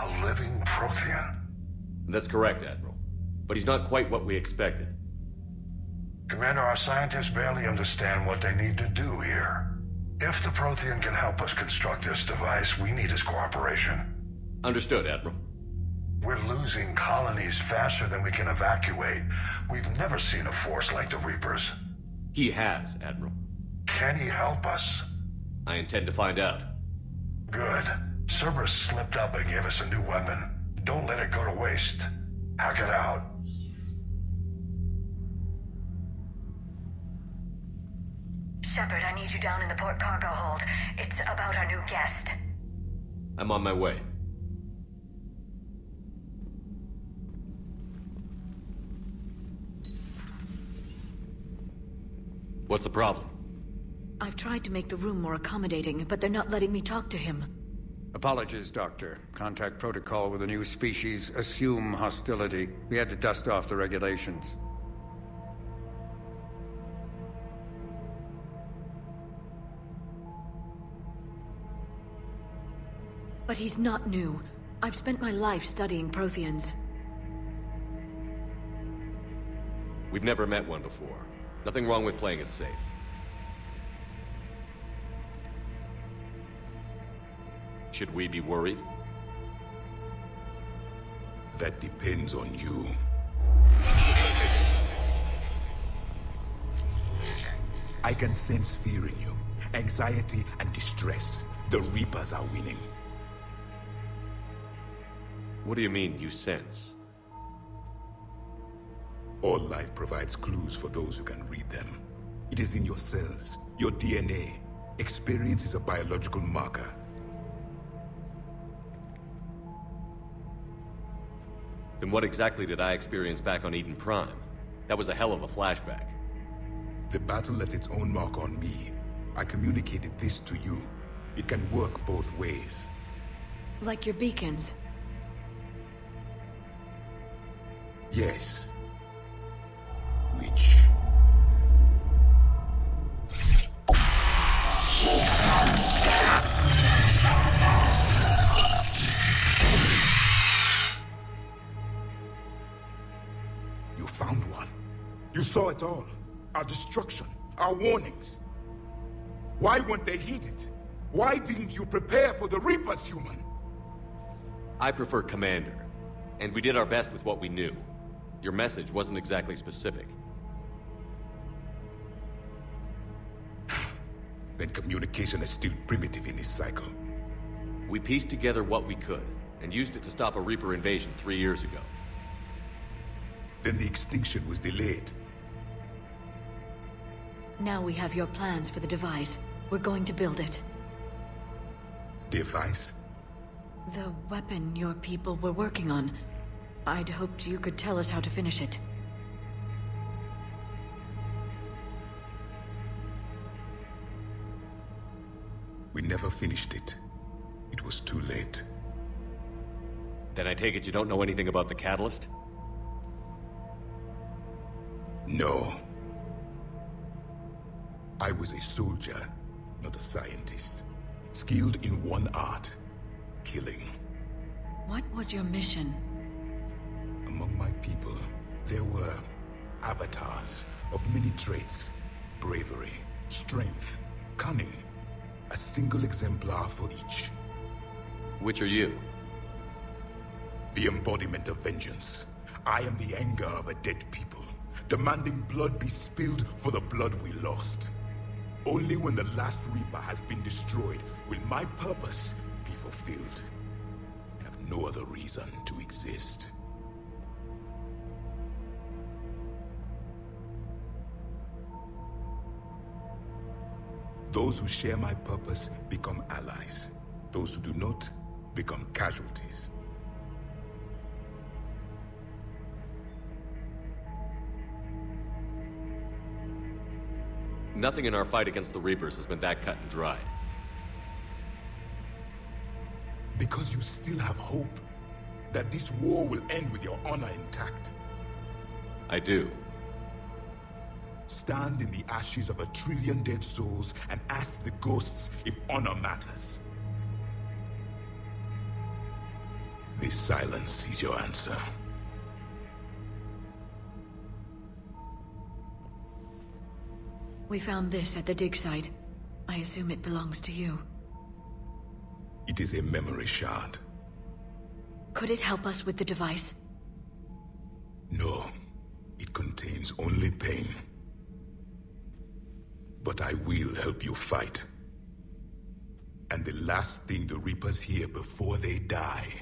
A living Prothean? That's correct, Admiral. But he's not quite what we expected. Commander, our scientists barely understand what they need to do here. If the Prothean can help us construct this device, we need his cooperation. Understood, Admiral. We're losing colonies faster than we can evacuate. We've never seen a force like the Reapers. He has, Admiral. Can he help us? I intend to find out. Good. Cerberus slipped up and gave us a new weapon. Don't let it go to waste. Hack it out. Shepard, I need you down in the port cargo hold. It's about our new guest. I'm on my way. What's the problem? I've tried to make the room more accommodating, but they're not letting me talk to him. Apologies, Doctor. Contact protocol with a new species. Assume hostility. We had to dust off the regulations. But he's not new. I've spent my life studying Protheans. We've never met one before. Nothing wrong with playing it safe. Should we be worried? That depends on you. I can sense fear in you. Anxiety and distress. The Reapers are winning. What do you mean, you sense? All life provides clues for those who can read them. It is in your cells, your DNA. Experience is a biological marker. Then what exactly did I experience back on Eden Prime? That was a hell of a flashback. The battle left its own mark on me. I communicated this to you. It can work both ways. Like your beacons. Yes. Which... You found one. You saw it all. Our destruction. Our warnings. Why weren't they heeded? Why didn't you prepare for the Reapers, human? I prefer Commander. And we did our best with what we knew. Your message wasn't exactly specific. Then communication is still primitive in this cycle. We pieced together what we could, and used it to stop a Reaper invasion 3 years ago. Then the extinction was delayed. Now we have your plans for the device. We're going to build it. Device? The weapon your people were working on. I'd hoped you could tell us how to finish it. We never finished it. It was too late. Then I take it you don't know anything about the catalyst? No. I was a soldier, not a scientist. Skilled in one art. Killing. What was your mission? Among my people, there were avatars of many traits. Bravery, strength, cunning. A single exemplar for each. Which are you? The embodiment of vengeance. I am the anger of a dead people, demanding blood be spilled for the blood we lost. Only when the last Reaper has been destroyed will my purpose be fulfilled. I have no other reason to exist. Those who share my purpose become allies. Those who do not become casualties. Nothing in our fight against the Reapers has been that cut and dried. Because you still have hope that this war will end with your honor intact. I do. Stand in the ashes of 1 trillion dead souls and ask the ghosts if honor matters. Maybe silence is your answer. We found this at the dig site. I assume it belongs to you. It is a memory shard. Could it help us with the device? No. It contains only pain. But I will help you fight. And the last thing the Reapers hear before they die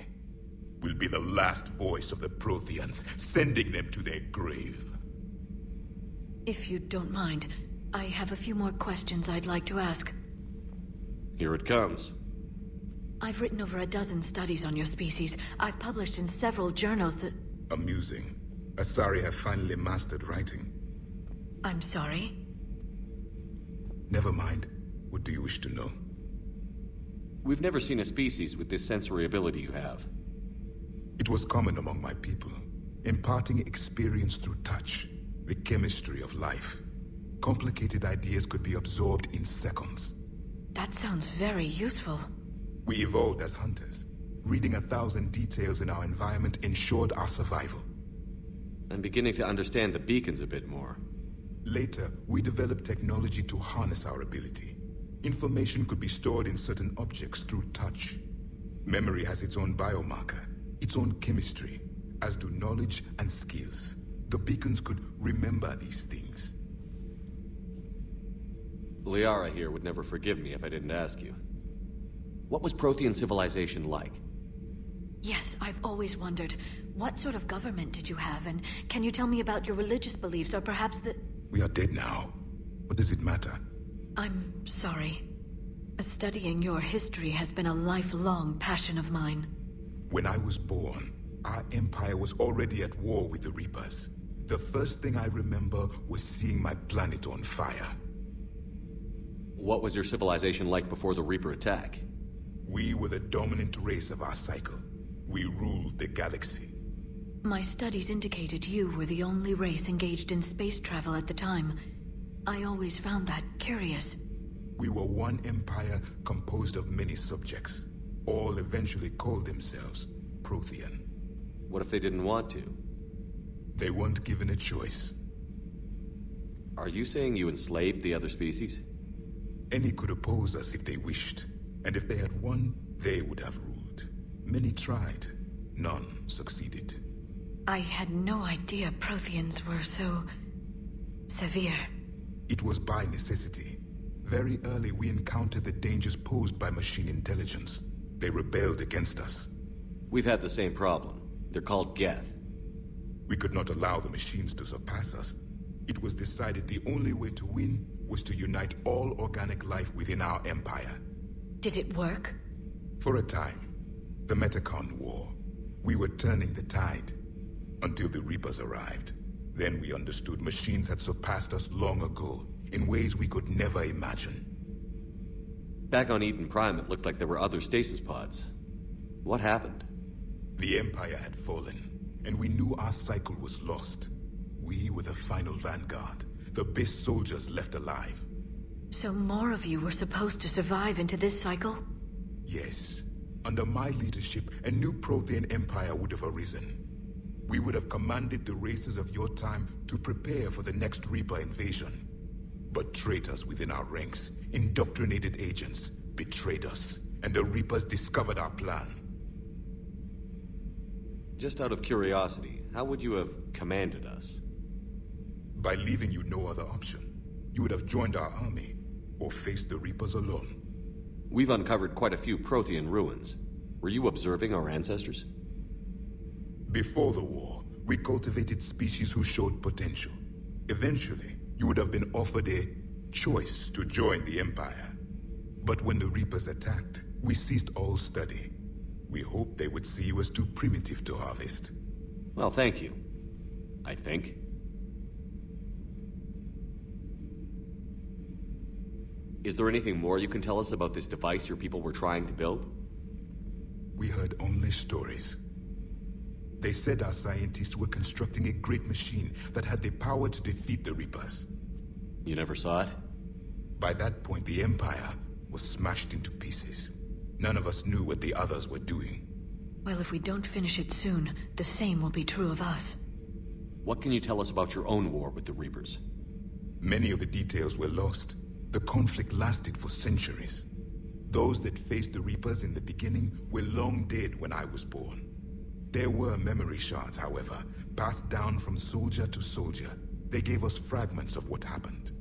will be the last voice of the Protheans, sending them to their grave. If you don't mind, I have a few more questions I'd like to ask. Here it comes. I've written over a dozen studies on your species. I've published in several journals that... Amusing. Asari have finally mastered writing. I'm sorry? Never mind. What do you wish to know? We've never seen a species with this sensory ability you have. It was common among my people, imparting experience through touch, the chemistry of life. Complicated ideas could be absorbed in seconds. That sounds very useful. We evolved as hunters. Reading 1,000 details in our environment ensured our survival. I'm beginning to understand the beacons a bit more. Later, we developed technology to harness our ability. Information could be stored in certain objects through touch. Memory has its own biomarker, its own chemistry, as do knowledge and skills. The beacons could remember these things. Liara here would never forgive me if I didn't ask you. What was Prothean civilization like? Yes, I've always wondered. What sort of government did you have, and can you tell me about your religious beliefs, or perhaps the... We are dead now. What does it matter? I'm sorry. Studying your history has been a lifelong passion of mine. When I was born, our empire was already at war with the Reapers. The first thing I remember was seeing my planet on fire. What was your civilization like before the Reaper attack? We were the dominant race of our cycle. We ruled the galaxy. My studies indicated you were the only race engaged in space travel at the time. I always found that curious. We were one empire composed of many subjects. All eventually called themselves Prothean. What if they didn't want to? They weren't given a choice. Are you saying you enslaved the other species? Any could oppose us if they wished. And if they had won, they would have ruled. Many tried. None succeeded. I had no idea Protheans were so... severe. It was by necessity. Very early we encountered the dangers posed by machine intelligence. They rebelled against us. We've had the same problem. They're called Geth. We could not allow the machines to surpass us. It was decided the only way to win was to unite all organic life within our empire. Did it work? For a time. The Metacon War. We were turning the tide. Until the Reapers arrived. Then we understood machines had surpassed us long ago, in ways we could never imagine. Back on Eden Prime, it looked like there were other stasis pods. What happened? The Empire had fallen, and we knew our cycle was lost. We were the final Vanguard, the best soldiers left alive. So more of you were supposed to survive into this cycle? Yes. Under my leadership, a new Prothean Empire would have arisen. We would have commanded the races of your time to prepare for the next Reaper invasion. But traitors within our ranks, indoctrinated agents, betrayed us, and the Reapers discovered our plan. Just out of curiosity, how would you have commanded us? By leaving you no other option. You would have joined our army, or faced the Reapers alone. We've uncovered quite a few Prothean ruins. Were you observing our ancestors? Before the war, we cultivated species who showed potential. Eventually, you would have been offered a choice to join the Empire. But when the Reapers attacked, we ceased all study. We hoped they would see you as too primitive to harvest. Well, thank you. I think. Is there anything more you can tell us about this device your people were trying to build? We heard only stories. They said our scientists were constructing a great machine that had the power to defeat the Reapers. You never saw it? By that point, the Empire was smashed into pieces. None of us knew what the others were doing. Well, if we don't finish it soon, the same will be true of us. What can you tell us about your own war with the Reapers? Many of the details were lost. The conflict lasted for centuries. Those that faced the Reapers in the beginning were long dead when I was born. There were memory shards, however, passed down from soldier to soldier. They gave us fragments of what happened.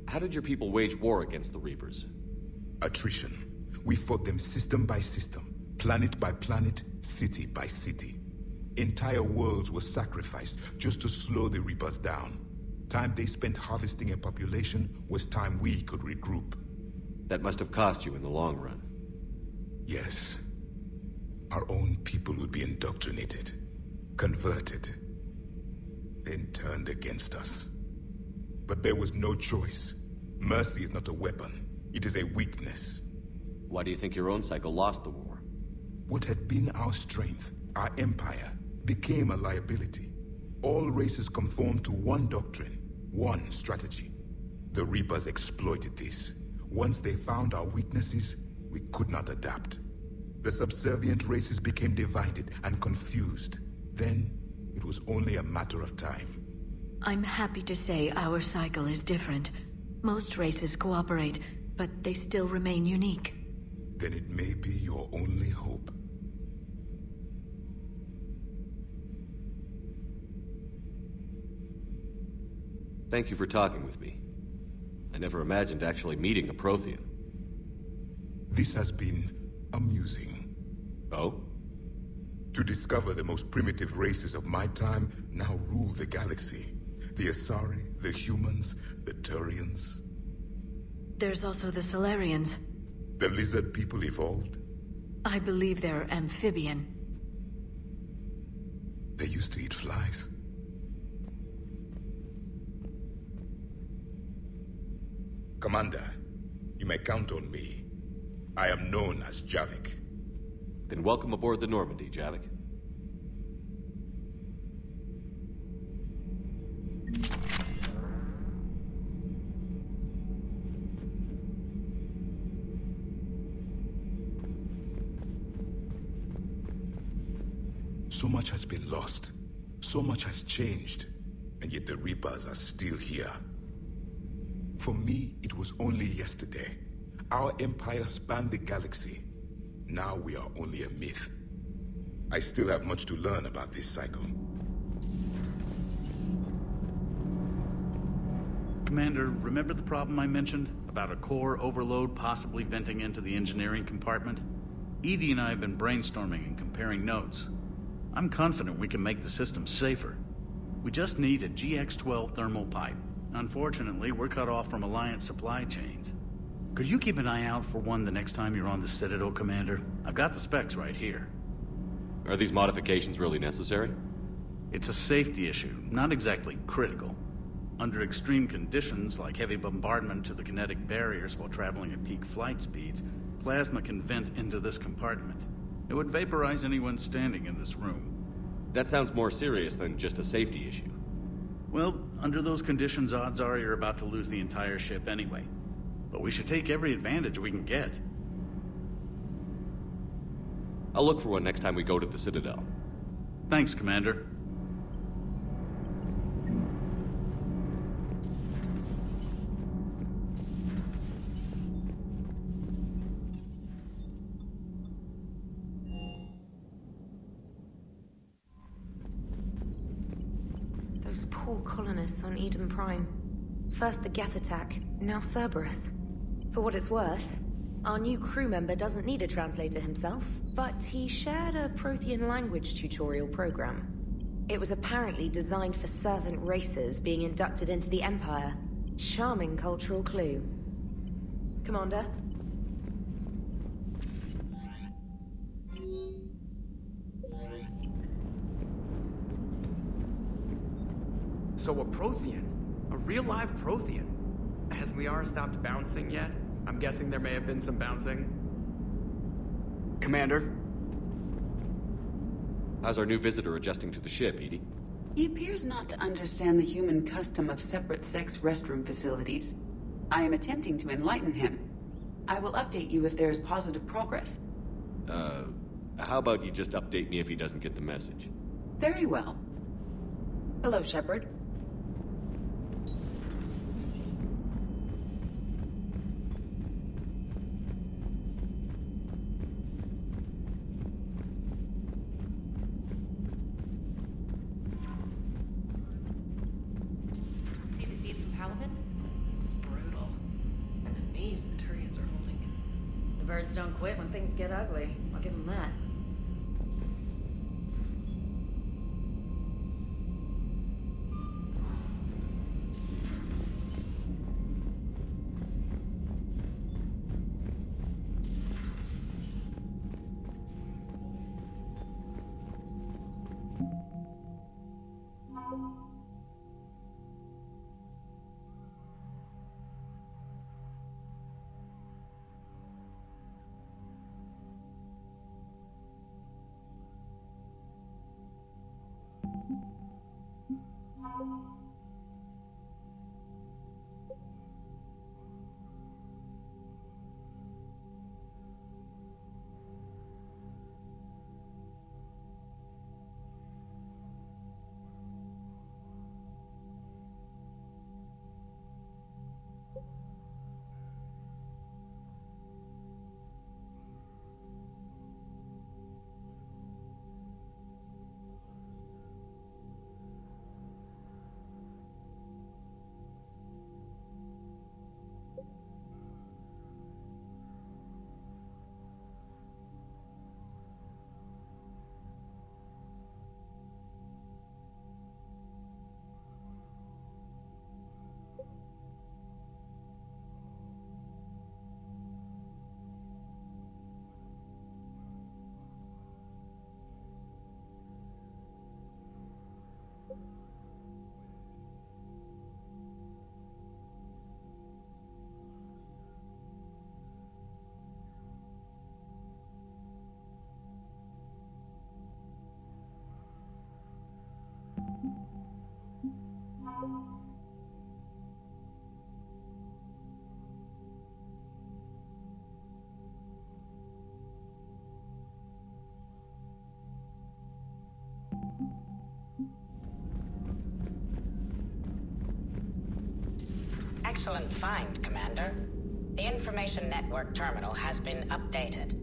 How did your people wage war against the Reapers? Attrition. We fought them system by system, planet by planet, city by city. Entire worlds were sacrificed just to slow the Reapers down. Time they spent harvesting a population was time we could regroup. That must have cost you in the long run. Yes. Our own people would be indoctrinated, converted, then turned against us. But there was no choice. Mercy is not a weapon. It is a weakness. Why do you think your own cycle lost the war? What had been our strength, our empire, became a liability. All races conformed to one doctrine, one strategy. The Reapers exploited this. Once they found our weaknesses, we could not adapt. The subservient races became divided and confused. Then, it was only a matter of time. I'm happy to say our cycle is different. Most races cooperate, but they still remain unique. Then it may be your only hope. Thank you for talking with me. I never imagined actually meeting a Prothean. This has been amusing. Oh? To discover the most primitive races of my time now rule the galaxy. The Asari, the humans, the Turians. There's also the Solarians. The lizard people evolved. I believe they're amphibian. They used to eat flies. Commander, you may count on me. I am known as Javik. Then welcome aboard the Normandy, Javik. So much has been lost. So much has changed. And yet the Reapers are still here. For me, it was only yesterday. Our empire spanned the galaxy. Now we are only a myth. I still have much to learn about this cycle. Commander, remember the problem I mentioned? About a core overload possibly venting into the engineering compartment? Edie and I have been brainstorming and comparing notes. I'm confident we can make the system safer. We just need a GX-12 thermal pipe. Unfortunately, we're cut off from Alliance supply chains. Could you keep an eye out for one the next time you're on the Citadel, Commander? I've got the specs right here. Are these modifications really necessary? It's a safety issue, not exactly critical. Under extreme conditions, like heavy bombardment to the kinetic barriers while traveling at peak flight speeds, plasma can vent into this compartment. It would vaporize anyone standing in this room. That sounds more serious than just a safety issue. Well, under those conditions, odds are you're about to lose the entire ship anyway. But we should take every advantage we can get. I'll look for one next time we go to the Citadel. Thanks, Commander. Those poor colonists on Eden Prime. First the Geth attack, now Cerberus. For what it's worth, our new crew member doesn't need a translator himself, but he shared a Prothean language tutorial program. It was apparently designed for servant races being inducted into the Empire. Charming cultural clue. Commander? So a Prothean. A real live Prothean. Has Liara stopped bouncing yet? I'm guessing there may have been some bouncing. Commander? How's our new visitor adjusting to the ship, Edie? He appears not to understand the human custom of separate-sex restroom facilities. I am attempting to enlighten him. I will update you if there is positive progress. How about you just update me if he doesn't get the message? Very well. Hello, Shepard. See the feed from Paladin? It's brutal. And the maze the Turians are holding. The birds don't quit when things get ugly. I'll give them that. Excellent find, Commander. The information network terminal has been updated.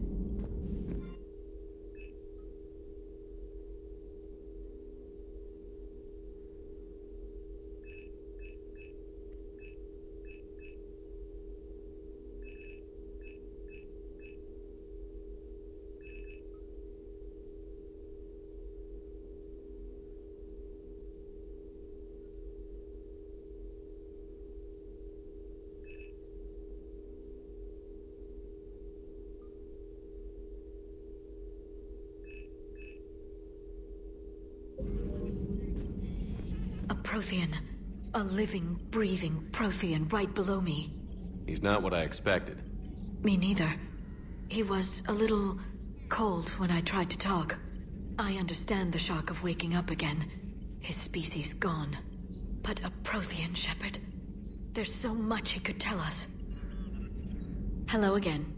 Prothean. A living, breathing Prothean right below me. He's not what I expected. Me neither. He was a little cold when I tried to talk. I understand the shock of waking up again. His species gone. But a Prothean, Shepard. There's so much he could tell us. Hello again.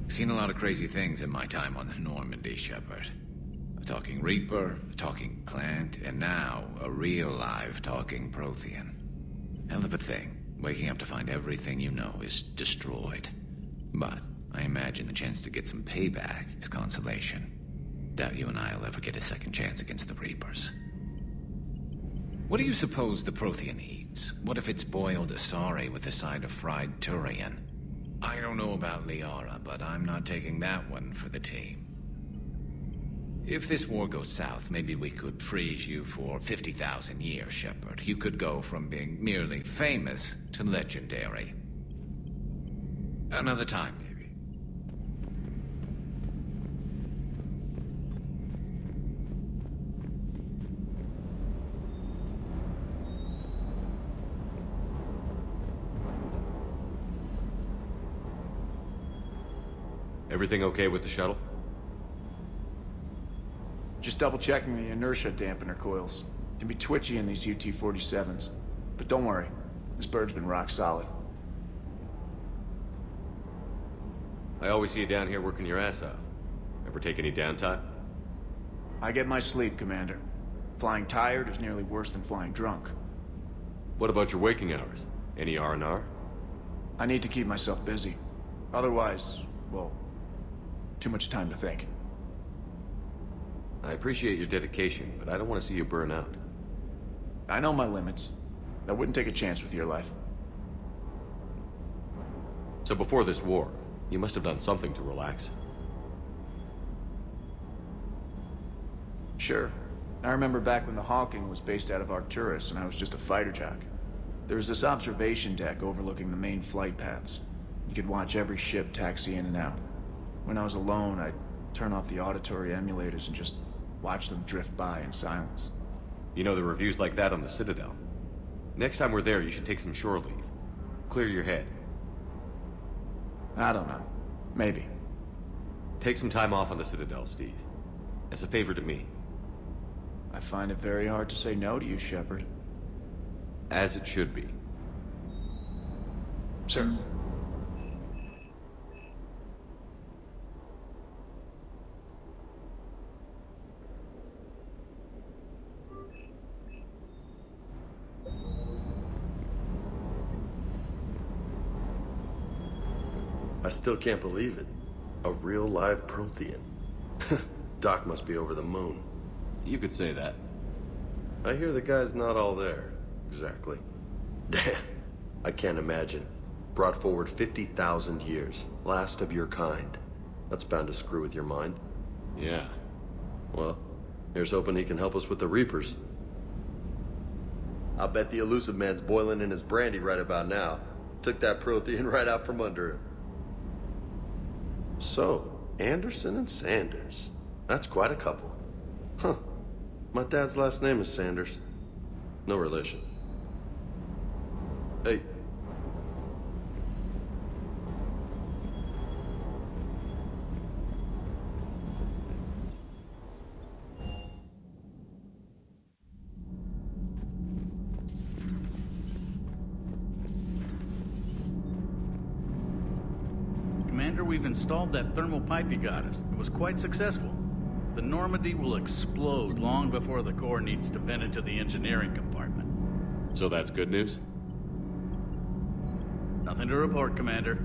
Seen a lot of crazy things in my time on the Normandy, Shepard. A talking Reaper, a talking plant, and now a real live talking Prothean. Hell of a thing, waking up to find everything you know is destroyed. But I imagine the chance to get some payback is consolation. Doubt you and I'll ever get a second chance against the Reapers. What do you suppose the Prothean eats? What if it's boiled Asari with a side of fried Turian? I don't know about Liara, but I'm not taking that one for the team. If this war goes south, maybe we could freeze you for 50,000 years, Shepard. You could go from being merely famous to legendary. Another time, maybe. Everything okay with the shuttle? Just double-checking the inertia dampener coils. Can be twitchy in these UT-47s. But don't worry, this bird's been rock solid. I always see you down here working your ass off. Ever take any downtime? I get my sleep, Commander. Flying tired is nearly worse than flying drunk. What about your waking hours? Any R&R? I need to keep myself busy. Otherwise, well, too much time to think. I appreciate your dedication, but I don't want to see you burn out. I know my limits. I wouldn't take a chance with your life. So before this war, you must have done something to relax. Sure. I remember back when the Hawking was based out of Arcturus and I was just a fighter jock. There was this observation deck overlooking the main flight paths. You could watch every ship taxi in and out. When I was alone, I'd turn off the auditory emulators and just watch them drift by in silence. You know, the reviews like that on the Citadel. Next time we're there, you should take some shore leave. Clear your head. I don't know. Maybe. Take some time off on the Citadel, Steve. As a favor to me. I find it very hard to say no to you, Shepard. As it should be. Sir. I still can't believe it. A real live Prothean. Doc must be over the moon. You could say that. I hear the guy's not all there. Exactly. Damn. I can't imagine. Brought forward 50,000 years. Last of your kind. That's bound to screw with your mind. Yeah. Well, here's hoping he can help us with the Reapers. I'll bet the elusive man's boiling in his brandy right about now. Took that Prothean right out from under him. So, Anderson and Sanders. That's quite a couple. Huh. My dad's last name is Sanders. No relation. Hey. Commander, we've installed that thermal pipe you got us. It was quite successful. The Normandy will explode long before the core needs to vent into the engineering compartment. So that's good news? Nothing to report, Commander.